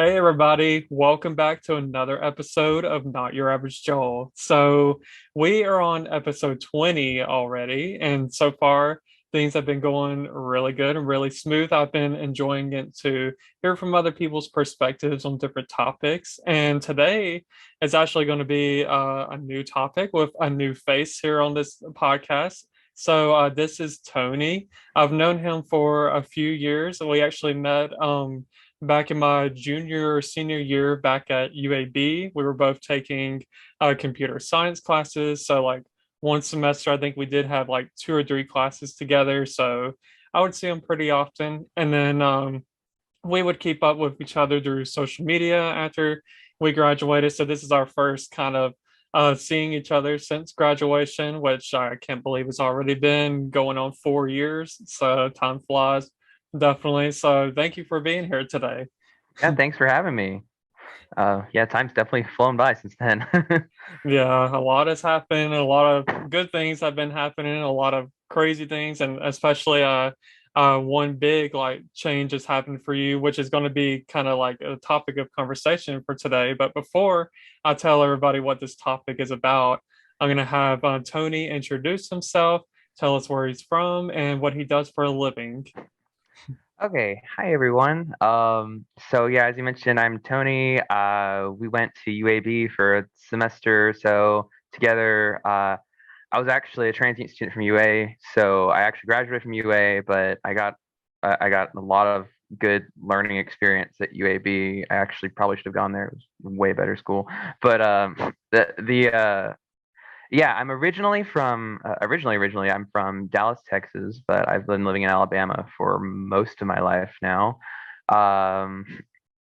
Hey everybody, welcome back to another episode of Not Your Average Joel. So we are on episode 20 already, and so far things have been going really good and really smooth. I've been enjoying it to hear from other people's perspectives on different topics. And today is actually going to be a new topic with a new face here on this podcast. So this is Tony. I've known him for a few years. We actually met back in my junior or senior year back at UAB. We were both taking computer science classes. So, like, one semester, I think we did have like two or three classes together. So, I would see him pretty often. And then we would keep up with each other through social media after we graduated. So, this is our first kind of seeing each other since graduation, which I can't believe it's already been going on 4 years. So, time flies. Definitely. So thank you for being here today. Yeah, thanks for having me. Yeah, time's definitely flown by since then. Yeah, a lot has happened. A lot of good things have been happening. A lot of crazy things, and especially one big like change has happened for you, which is going to be kind of like a topic of conversation for today. But before I tell everybody what this topic is about, I'm going to have Tony introduce himself, tell us where he's from, and what he does for a living. Okay, hi everyone. So yeah, as you mentioned, I'm Tony. We went to UAB for a semester or so together. I was actually a transient student from UA, so I actually graduated from UA, but I got a lot of good learning experience at UAB. I actually probably should have gone there. It was a way better school. But the Yeah, I'm originally I'm from Dallas, Texas, but I've been living in Alabama for most of my life now. Um,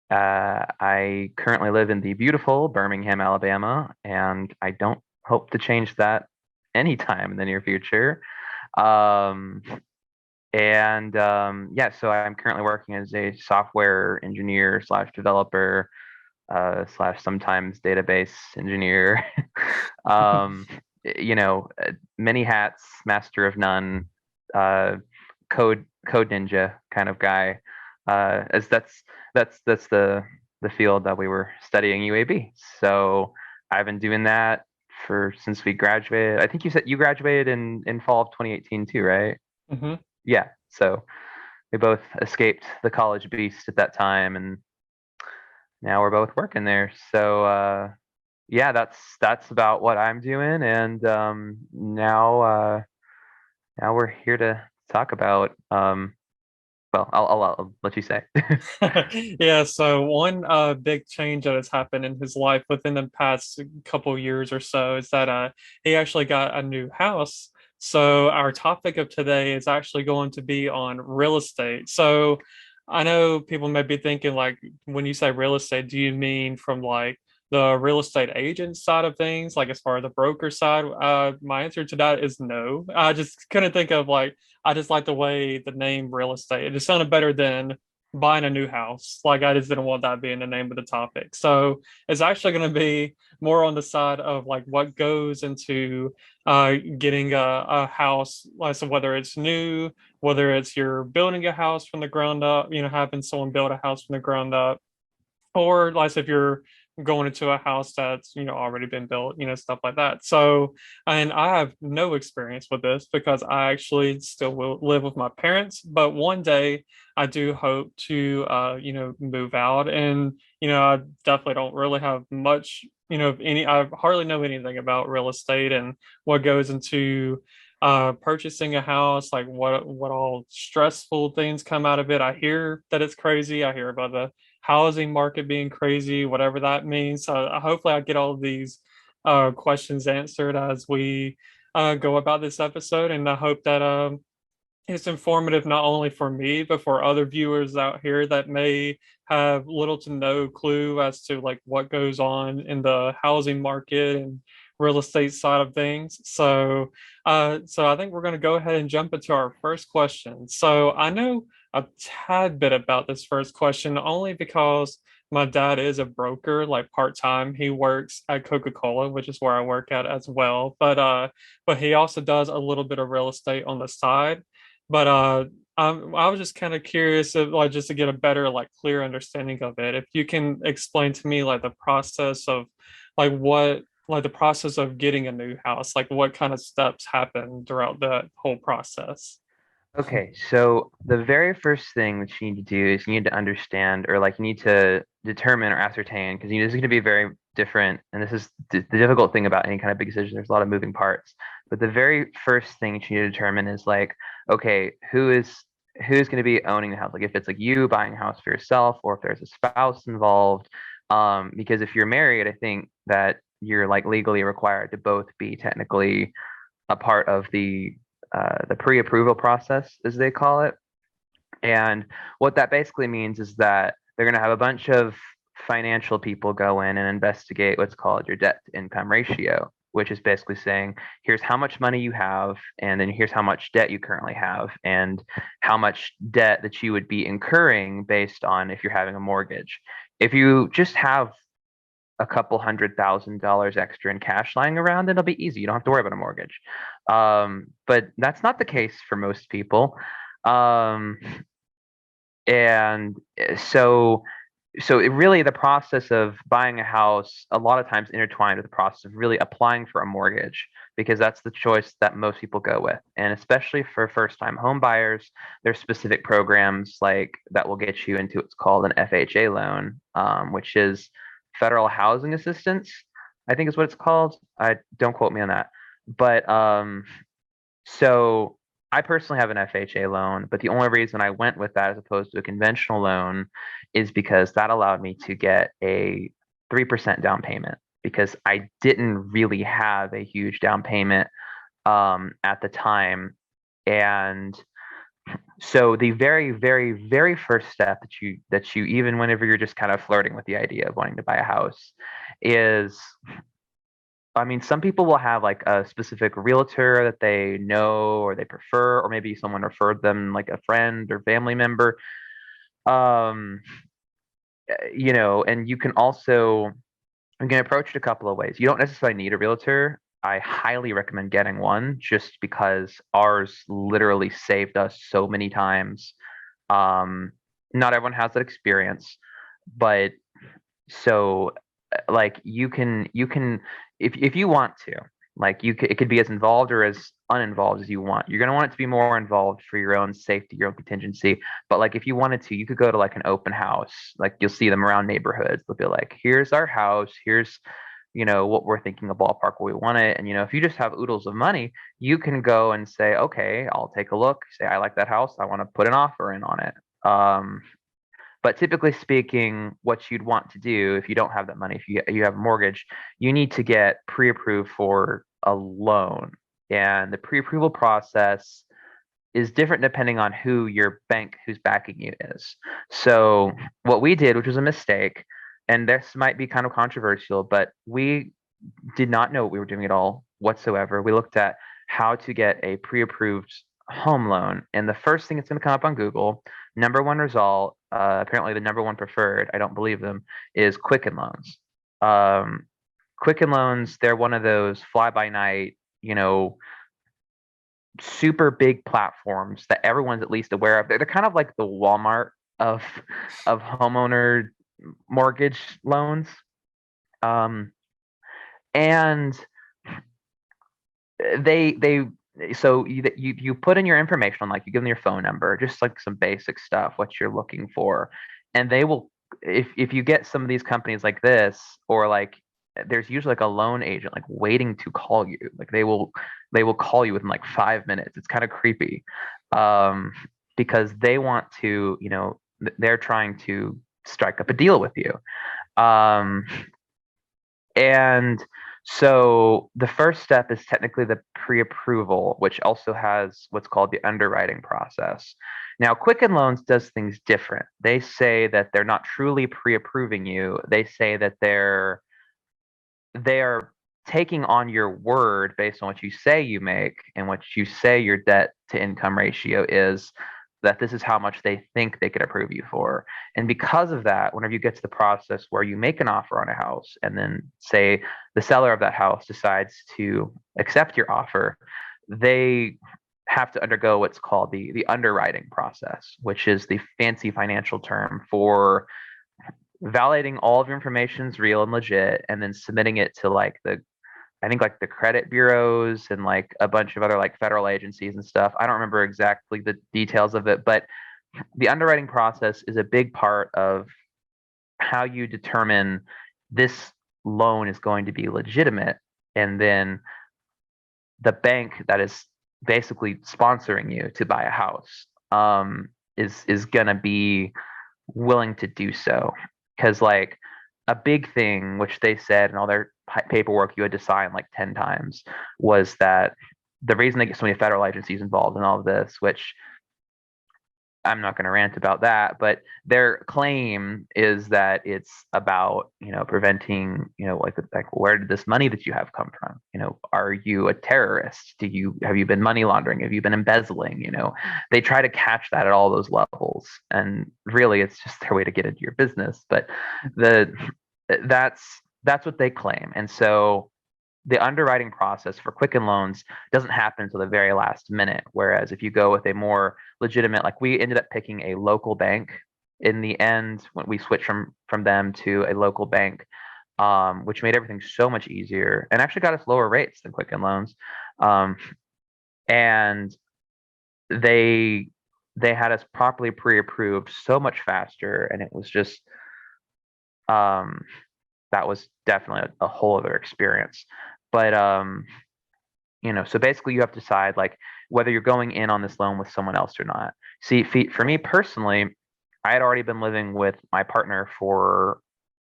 I currently live in the beautiful Birmingham, Alabama, and I don't hope to change that anytime in the near future. Um, yeah, so I'm currently working as a software engineer slash developer slash sometimes database engineer. um, Many hats, master of none, uh, code ninja kind of guy. As that's the field that we were studying UAB. So I've been doing that for since we graduated. I think you said you graduated in fall of 2018 too, right? Mhm. Yeah. So we both escaped the college beast at that time, and now we're both working there. So yeah, that's about what I'm doing, and now we're here to talk about. Well, I'll let you say. Yeah, so one big change that has happened in his life within the past couple years or so is that he actually got a new house. So our topic of today is actually going to be on real estate. So I know people may be thinking like when you say real estate, do you mean from like the real estate agent side of things, like as far as the broker side? My answer to that is no. I just couldn't think of like I just like the way the name real estate. It just sounded better than buying a new house. Like I just didn't want that being the name of the topic. So it's actually going to be more on the side of like what goes into getting a house. Like, so whether it's new, whether it's you're building a house from the ground up, having someone build a house from the ground up, or like if you're going into a house that's already been built, stuff like that. So, and I have no experience with this because I actually still will live with my parents, but one day I do hope to move out. And I definitely don't really have much, any, I hardly know anything about real estate and what goes into purchasing a house, like what all stressful things come out of it. I hear that it's crazy. I hear about the housing market being crazy, whatever that means. So hopefully I get all of these questions answered as we go about this episode. And I hope that it's informative not only for me, but for other viewers out here that may have little to no clue as to like what goes on in the housing market and real estate side of things. So I think we're going to go ahead and jump into our first question. So I know a tad bit about this first question only because my dad is a broker, like part time. He works at Coca-Cola, which is where I work at as well. But he also does a little bit of real estate on the side. But I was just kind of curious of like just to get a better like clear understanding of it. If you can explain to me like the process of like the process of getting a new house, like what kind of steps happen throughout the whole process. Okay, so the very first thing that you need to do is you need to understand, or like you need to determine or ascertain, because this is going to be very different, and this is the difficult thing about any kind of big decision. There's a lot of moving parts, but the very first thing that you need to determine is like, okay, who's going to be owning the house? Like if it's like you buying a house for yourself, or if there's a spouse involved. Because if you're married, I think that you're like legally required to both be technically a part of the pre-approval process, as they call it. And what that basically means is that they're going to have a bunch of financial people go in and investigate what's called your debt to income ratio, which is basically saying, here's how much money you have, and then here's how much debt you currently have, and how much debt that you would be incurring based on if you're having a mortgage. If you just have a couple $100,000 extra in cash lying around, then it'll be easy. You don't have to worry about a mortgage. But that's not the case for most people. Um, and so really the process of buying a house a lot of times intertwined with the process of really applying for a mortgage, because that's the choice that most people go with. And especially for first time home buyers, there's specific programs like that will get you into what's called an FHA loan, which is federal housing assistance, I think is what it's called. I don't quote me on that. But so I personally have an FHA loan, but the only reason I went with that as opposed to a conventional loan is because that allowed me to get a 3% down payment, because I didn't really have a huge down payment at the time. And so the very, very, very first step that you even whenever you're just kind of flirting with the idea of wanting to buy a house is, I mean, some people will have like a specific realtor that they know or they prefer, or maybe someone referred them, like a friend or family member. Um, and you can approach it a couple of ways. You don't necessarily need a realtor. I highly recommend getting one just because ours literally saved us so many times. Um, Not everyone has that experience, but so like you can if you want to, like it could be as involved or as uninvolved as you want. You're going to want it to be more involved for your own safety, your own contingency. But like if you wanted to, you could go to like an open house. Like you'll see them around neighborhoods. They'll be like, here's our house, here's what we're thinking, a ballpark where we want it. And if you just have oodles of money, you can go and say, okay, I'll take a look, say I like that house, I want to put an offer in on it. But typically speaking, what you'd want to do if you don't have that money, if you have a mortgage, you need to get pre-approved for a loan. And the pre-approval process is different depending on who your bank who's backing you is. So what we did, which was a mistake, and this might be kind of controversial, but we did not know what we were doing at all whatsoever. We looked at how to get a pre-approved home loan, and the first thing that's going to come up on Google, number one result, apparently the number one preferred, I don't believe them, is Quicken Loans. Um, Quicken Loans, they're one of those fly-by-night, super big platforms that everyone's at least aware of. They're kind of like the Walmart of homeowner mortgage loans. Um, and they so you put in your information, like you give them your phone number, just like some basic stuff, what you're looking for, and they will, if you get some of these companies like this, or like there's usually like a loan agent like waiting to call you, like they will call you within like 5 minutes. It's kind of creepy, um because they want to, they're trying to strike up a deal with you. um and so the first step is technically the pre-approval, which also has what's called the underwriting process. Now, Quicken Loans does things different. They say that they're not truly pre-approving you. They say that they are taking on your word based on what you say you make and what you say your debt to income ratio is, that this is how much they think they could approve you for. And because of that, whenever you get to the process where you make an offer on a house and then say the seller of that house decides to accept your offer, they have to undergo what's called the underwriting process, which is the fancy financial term for validating all of your information is real and legit, and then submitting it to like the I think like the credit bureaus and like a bunch of other like federal agencies and stuff. I don't remember exactly the details of it, but the underwriting process is a big part of how you determine this loan is going to be legitimate, and then the bank that is basically sponsoring you to buy a house is gonna be willing to do so, because like a big thing which they said in all their paperwork you had to sign like 10 times was that the reason they get so many federal agencies involved in all of this, which I'm not going to rant about that, but their claim is that it's about, preventing, like where did this money that you have come from? Are you a terrorist? Have you been money laundering? Have you been embezzling? They try to catch that at all those levels, and really, it's just their way to get into your business. But the that's that's what they claim, and so the underwriting process for Quicken Loans doesn't happen until the very last minute. Whereas if you go with a more legitimate, like we ended up picking a local bank in the end when we switched from them to a local bank, which made everything so much easier and actually got us lower rates than Quicken Loans. Um, and they they had us properly pre-approved so much faster, and it was just um, that was definitely a whole other experience. But so basically you have to decide like whether you're going in on this loan with someone else or not. See, for me personally, I had already been living with my partner for,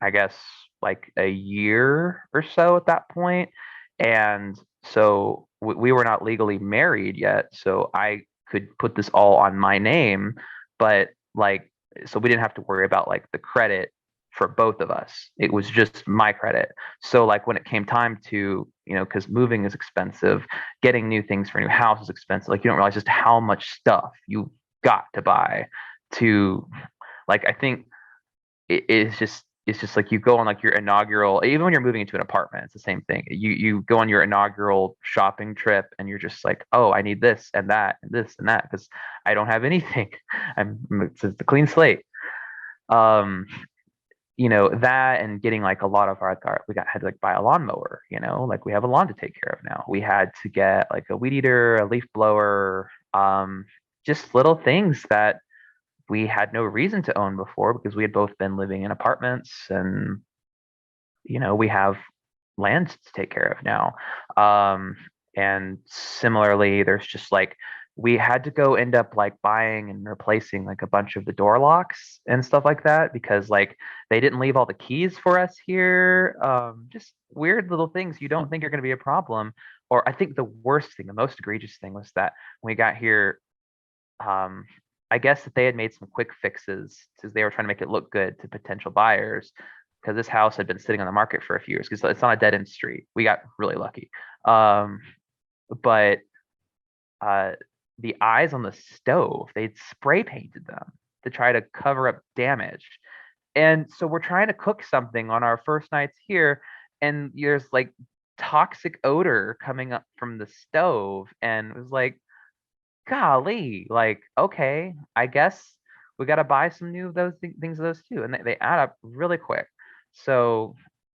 I guess, like a year or so at that point, and so we were not legally married yet, so I could put this all on my name, but like, so we didn't have to worry about like the credit for both of us. It was just my credit. So like when it came time to, because moving is expensive, getting new things for a new house is expensive. Like you don't realize just how much stuff you got to buy to, like, I think it's just like you go on like your inaugural, even when you're moving into an apartment, it's the same thing. You go on your inaugural shopping trip and you're just like, oh, I need this and that and this and that because I don't have anything. It's a clean slate. Um, that and getting like a lot of our we had to like buy a lawnmower, like we have a lawn to take care of now. We had to get like a weed eater, a leaf blower, just little things that we had no reason to own before because we had both been living in apartments, and we have land to take care of now. And similarly, there's just like we had to go end up like buying and replacing like a bunch of the door locks and stuff like that because like they didn't leave all the keys for us here. Just weird little things you don't think are going to be a problem. Or I think the worst thing, the most egregious thing was that when we got here, um, I guess that they had made some quick fixes because they were trying to make it look good to potential buyers because this house had been sitting on the market for a few years because it's on a dead end street. We got really lucky. Um, but uh, the eyes on the stove, they'd spray painted them to try to cover up damage. And so we're trying to cook something on our first nights here, and there's like toxic odor coming up from the stove. And it was like, golly, like, okay, I guess we got to buy some new of those things of those too. And they add up really quick. So,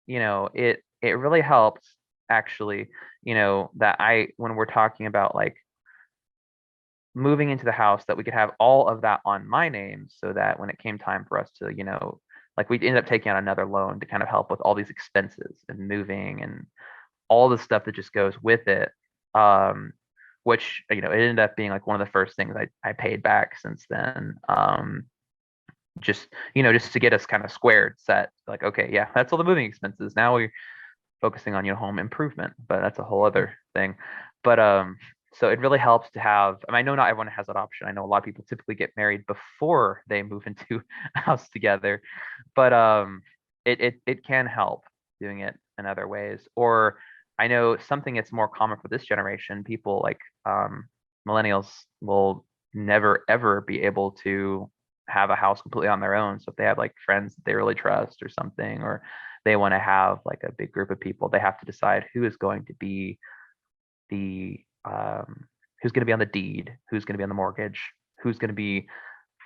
it really helps actually, that when we're talking about like moving into the house, that we could have all of that on my name so that when it came time for us to, like we ended up taking out another loan to kind of help with all these expenses and moving and all the stuff that just goes with it. Um, which, it ended up being like one of the first things I paid back since then. Just to get us kind of squared, set, like, okay, yeah, that's all the moving expenses. Now we're focusing on, home improvement, but that's a whole other thing. But so it really helps to have, I know not everyone has that option. I know a lot of people typically get married before they move into a house together, but it can help doing it in other ways. Or I know something that's more common for this generation, people like millennials will never ever be able to have a house completely on their own. So if they have like friends that they really trust or something, or they want to have like a big group of people, they have to decide who is going to be the who's going to be on the deed, who's going to be on the mortgage, who's going to be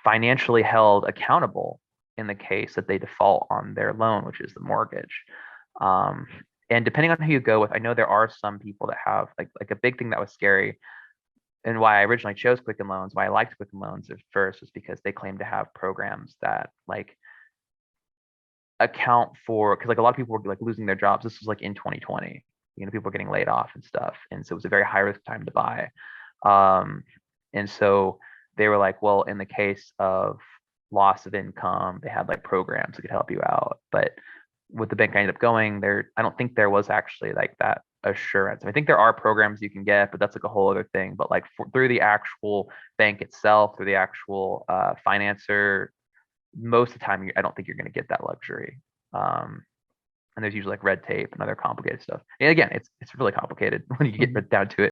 financially held accountable in the case that they default on their loan, which is the mortgage. Um, and depending on who you go with, I know there are some people that have like a big thing that was scary and why I originally chose Quicken Loans, why I liked Quicken Loans at first was because they claim to have programs that like account for, because like a lot of people were like losing their jobs. This was like in 2020, people were getting laid off and stuff, and so it was a very high risk time to buy. Um, and so they were like, well, in the case of loss of income, they had like programs that could help you out. But with the bank I ended up going there, I don't think there was actually like that assurance. I think there are programs you can get, but that's like a whole other thing. But like through the actual bank itself, through the actual financer, most of the time, I don't think you're going to get that luxury. Um, and there's usually like red tape and other complicated stuff. And again, it's really complicated when you Mhm. get down to it.